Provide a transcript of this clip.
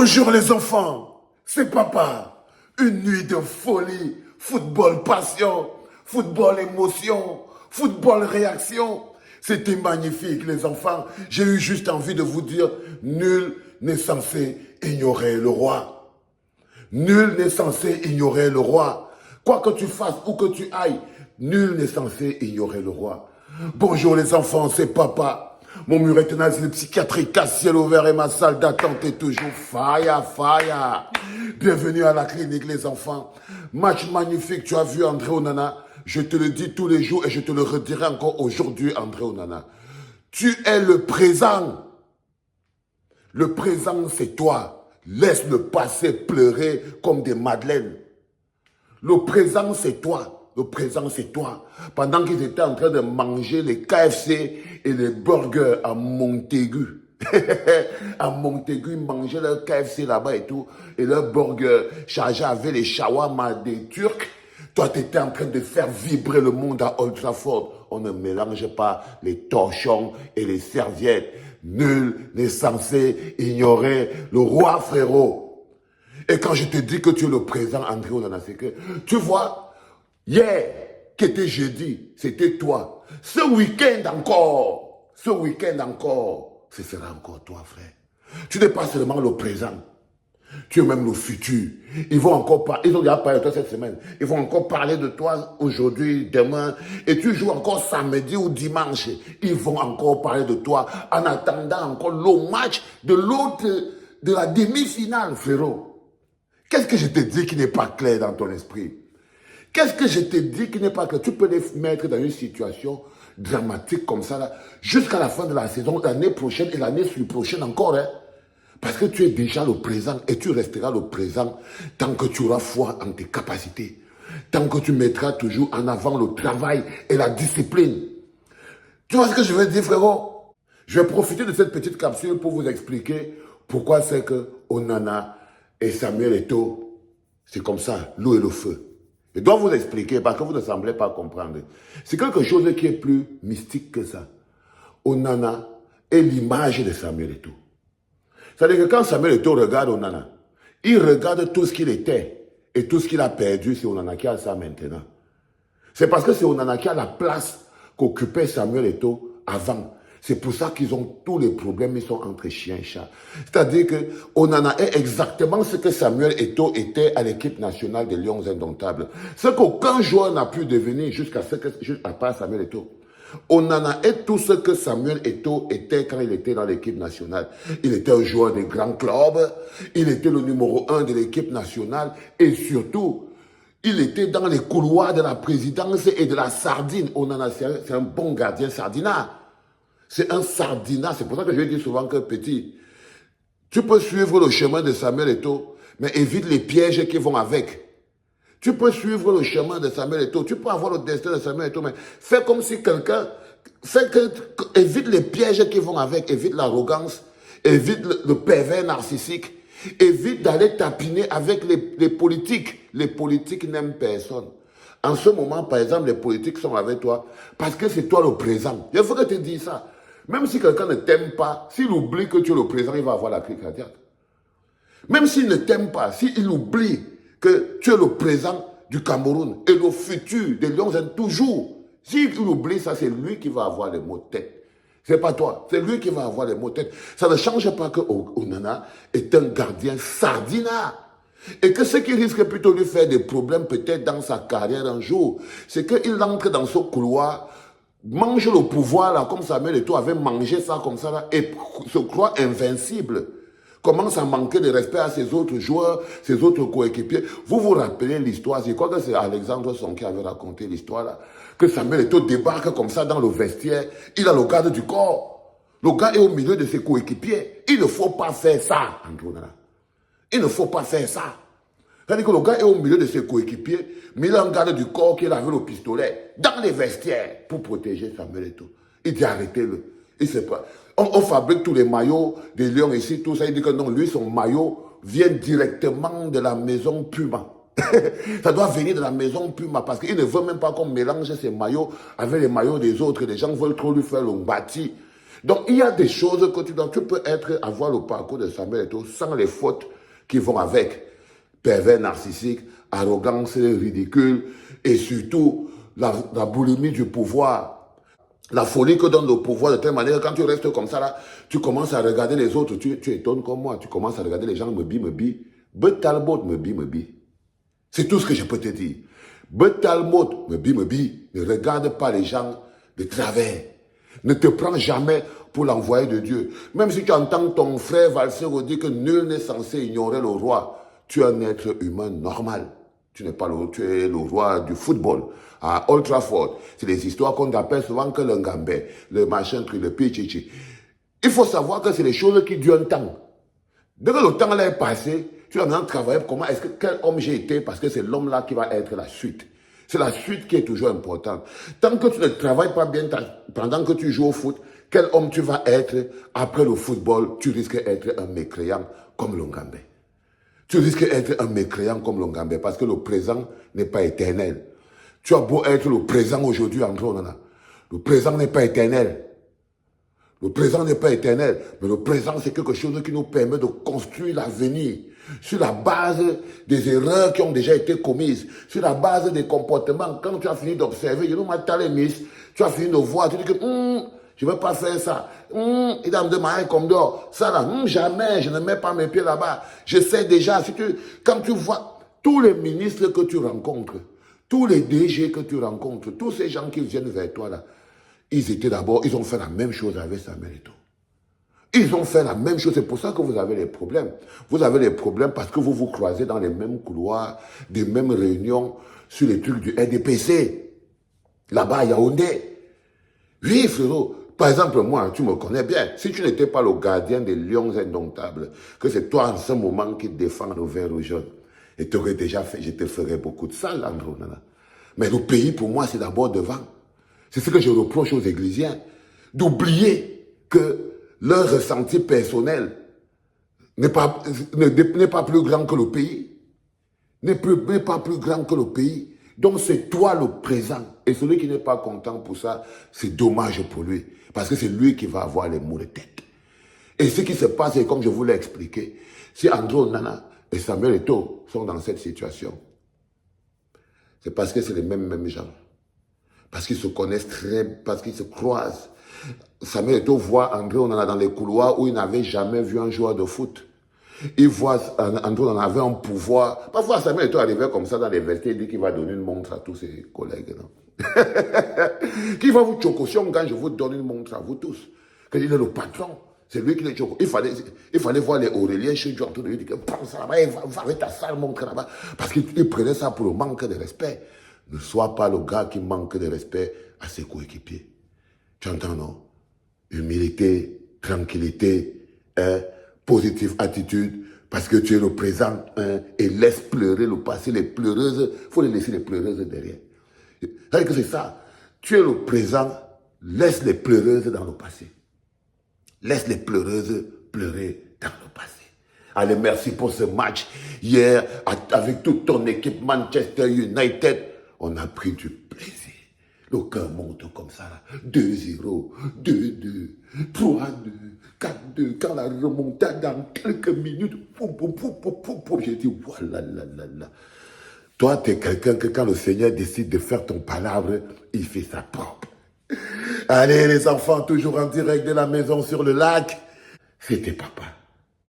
Bonjour les enfants, c'est papa. Une nuit de folie, football passion, football émotion, football réaction. C'était magnifique les enfants. J'ai eu juste envie de vous dire, nul n'est censé ignorer le roi. Nul n'est censé ignorer le roi. Quoi que tu fasses, où que tu ailles, nul n'est censé ignorer le roi. Bonjour les enfants, c'est papa. Mon mur est tenace, le psychiatrique à ciel ouvert et ma salle d'attente est toujours fire, fire. Bienvenue à la clinique les enfants. Match magnifique, tu as vu André Onana. Je te le dis tous les jours et je te le redirai encore aujourd'hui André Onana. Tu es le présent. Le présent c'est toi. Laisse le passé pleurer comme des madeleines. Le présent c'est toi. Le présent, c'est toi. Pendant qu'ils étaient en train de manger les KFC et les burgers à Montaigu. À Montaigu, ils mangeaient leur KFC là-bas et tout. Et leur burger chargé avec les shawarma des Turcs. Toi, tu étais en train de faire vibrer le monde à Old Trafford. On ne mélange pas les torchons et les serviettes. Nul n'est censé ignorer le roi, frérot. Et quand je te dis que tu es le présent, André Onana, c'est que, tu vois, hier, qui était jeudi, c'était toi. Ce week-end encore, ce sera encore toi, frère. Tu n'es pas seulement le présent, tu es même le futur. Ils vont encore parler, ils ont déjà parlé de toi cette semaine. Ils vont encore parler de toi aujourd'hui, demain, et tu joues encore samedi ou dimanche. Ils vont encore parler de toi en attendant encore le match de l'autre, de la demi-finale, frérot. Qu'est-ce que je te dis qui n'est pas clair dans ton esprit? Qu'est-ce que je te dis qui n'est pas clair? Tu peux les mettre dans une situation dramatique comme ça, là, jusqu'à la fin de la saison, l'année prochaine et l'année prochaine encore. Hein? Parce que tu es déjà le présent et tu resteras le présent tant que tu auras foi en tes capacités. Tant que tu mettras toujours en avant le travail et la discipline. Tu vois ce que je veux dire, frérot? Je vais profiter de cette petite capsule pour vous expliquer pourquoi c'est que Onana et Samuel Eto'o, c'est comme ça, l'eau et le feu. Je dois vous expliquer parce que vous ne semblez pas comprendre. C'est quelque chose qui est plus mystique que ça. Onana est l'image de Samuel Eto'o. C'est-à-dire que quand Samuel Eto'o regarde Onana, il regarde tout ce qu'il était et tout ce qu'il a perdu, c'est Onana qui a ça maintenant. C'est parce que c'est Onana qui a la place qu'occupait Samuel Eto'o avant. C'est pour ça qu'ils ont tous les problèmes, ils sont entre chien et chat. C'est-à-dire que Onana est exactement ce que Samuel Eto'o était à l'équipe nationale des Lions Indomptables. Ce qu'aucun joueur n'a pu devenir jusqu'à part Samuel Eto'o. Onana est tout ce que Samuel Eto'o était quand il était dans l'équipe nationale. Il était un joueur des grands clubs, il était le numéro 1 de l'équipe nationale et surtout, il était dans les couloirs de la présidence et de la sardine. Onana, c'est un bon gardien sardinat. C'est un sardinat. C'est pour ça que je dis souvent que petit, tu peux suivre le chemin de Samuel Eto'o, mais évite les pièges qui vont avec. Tu peux suivre le chemin de Samuel Eto'o, tu peux avoir le destin de Samuel Eto'o, mais fais comme si quelqu'un, évite les pièges qui vont avec, évite l'arrogance, évite le pervers narcissique, évite d'aller tapiner avec les politiques. Les politiques n'aiment personne. En ce moment, par exemple, les politiques sont avec toi parce que c'est toi le présent. Il faut que tu te dises ça. Même si quelqu'un ne t'aime pas, s'il oublie que tu es le présent, il va avoir la crise cardiaque. Même s'il ne t'aime pas, s'il oublie que tu es le présent du Cameroun et le futur des Lions toujours, s'il oublie ça, c'est lui qui va avoir les maux de tête. C'est pas toi, c'est lui qui va avoir les maux de tête. Ça ne change pas que Onana est un gardien sardinat. Et que ce qui risque plutôt de lui faire des problèmes peut-être dans sa carrière un jour, c'est qu'il entre dans ce couloir, mange le pouvoir là, comme Samuel Eto'o avait mangé ça comme ça là, et se croit invincible. Commence à manquer de respect à ses autres joueurs, ses autres coéquipiers. Vous vous rappelez l'histoire, je crois que c'est Alexandre Son qui avait raconté l'histoire là, que Samuel Eto'o débarque comme ça dans le vestiaire, il a le garde du corps. Le gars est au milieu de ses coéquipiers. Il ne faut pas faire ça, André Onana. Il ne faut pas faire ça. C'est-à-dire que le gars est au milieu de ses coéquipiers, mais il a un garde du corps qui avait le pistolet dans les vestiaires pour protéger Samuel Eto'o. Il dit arrêtez-le. Il sait pas. On fabrique tous les maillots des Lions ici, tout ça. Il dit que non, lui, son maillot vient directement de la maison Puma. Ça doit venir de la maison Puma parce qu'il ne veut même pas qu'on mélange ses maillots avec les maillots des autres. Les gens veulent trop lui faire le bâti. Donc, il y a des choses que tu peux avoir le parcours de Samuel Eto'o sans les fautes qui vont avec. Pervers narcissique, arrogance ridicule et surtout la boulimie du pouvoir. La folie que donne le pouvoir de telle manière, quand tu restes comme ça, là, tu commences à regarder les autres, tu étonnes comme moi, tu commences à regarder les gens, me bi. Betalbot, me bi. C'est tout ce que je peux te dire. Betalbot, me bi. Ne regarde pas les gens de travers. Ne te prends jamais pour l'envoyé de Dieu. Même si tu entends ton frère Valsero dire que nul n'est censé ignorer le roi, tu es un être humain normal. Tu n'es pas tu es le roi du football. À Old Trafford, c'est des histoires qu'on appelle souvent que le ngambé, le machin, le pichichi. Il faut savoir que c'est des choses qui durent un temps. Dès que le temps là est passé, tu vas maintenant travailler comment est-ce que quel homme j'ai été, parce que c'est l'homme là qui va être la suite. C'est la suite qui est toujours importante. Tant que tu ne travailles pas bien pendant que tu joues au foot, quel homme tu vas être après le football, tu risques d'être un mécréant comme Longambé. Tu risques d'être un mécréant comme Longambé parce que le présent n'est pas éternel. Tu as beau être le présent aujourd'hui, André Onana. Le présent n'est pas éternel. Le présent n'est pas éternel, mais le présent, c'est quelque chose qui nous permet de construire l'avenir sur la base des erreurs qui ont déjà été commises, sur la base des comportements. Quand tu as fini d'observer, tu as fini de voir, tu dis que je ne vais pas faire ça. Il a me demandé comme d'or. Ça là, jamais, je ne mets pas mes pieds là-bas. Je sais déjà, quand tu vois tous les ministres que tu rencontres, tous les DG que tu rencontres, tous ces gens qui viennent vers toi là, ils ont fait la même chose avec Samuel Eto'o. Ils ont fait la même chose, c'est pour ça que vous avez les problèmes. Vous avez les problèmes parce que vous vous croisez dans les mêmes couloirs, des mêmes réunions, sur les trucs du RDPC, là-bas à Yaoundé. Oui, frérot. Par exemple, moi, tu me connais bien. Si tu n'étais pas le gardien des lions indomptables, que c'est toi en ce moment qui défends le vert ou jaune, et tu aurais déjà fait, je te ferais beaucoup de sale, Andrew Nana. Mais le pays, pour moi, c'est d'abord devant. C'est ce que je reproche aux Églisiens, d'oublier que leur ressenti personnel n'est pas plus grand que le pays. N'est pas plus grand que le pays. Donc c'est toi le présent. Et celui qui n'est pas content pour ça, c'est dommage pour lui. Parce que c'est lui qui va avoir les maux de tête. Et ce qui se passe, c'est comme je vous l'ai expliqué, si André Onana et Samuel Eto'o sont dans cette situation, c'est parce que c'est les mêmes gens. Parce qu'ils se connaissent parce qu'ils se croisent. Samuel Eto'o voit André Onana dans les couloirs où il n'avait jamais vu un joueur de foot. Il voit André Onana avait un pouvoir. Parfois, Samuel Eto'o arrivait comme ça dans les vestiaires, il dit qu'il va donner une montre à tous ses collègues. Non? Qui va vous chocosion quand je vous donne une montre à vous tous. Qu'il est le patron. C'est lui qui les choco. Il fallait voir les Auréliens chez Dieu autour de lui. Il dit prends ça là-bas, va avec ta sale montre là-bas. Parce qu'il prenait ça pour le manque de respect. Ne sois pas le gars qui manque de respect à ses coéquipiers. Tu entends, non? Humilité, tranquillité, positive attitude, parce que tu es le présent, et laisse pleurer le passé. Les pleureuses, il faut les laisser les pleureuses derrière. C'est que c'est ça. Tu es le présent, laisse les pleureuses dans le passé. Laisse les pleureuses pleurer dans le passé. Allez, merci pour ce match. Hier, avec toute ton équipe Manchester United, on a pris du plaisir. Le cœur monte comme ça. 2-0, 2-2, 3-2, 4-2. Quand la remontade dans quelques minutes, j'ai dit, voilà, là. Toi, tu es quelqu'un que quand le Seigneur décide de faire ton palabre, il fait sa propre. Allez, les enfants, toujours en direct de la maison sur le lac. C'était papa.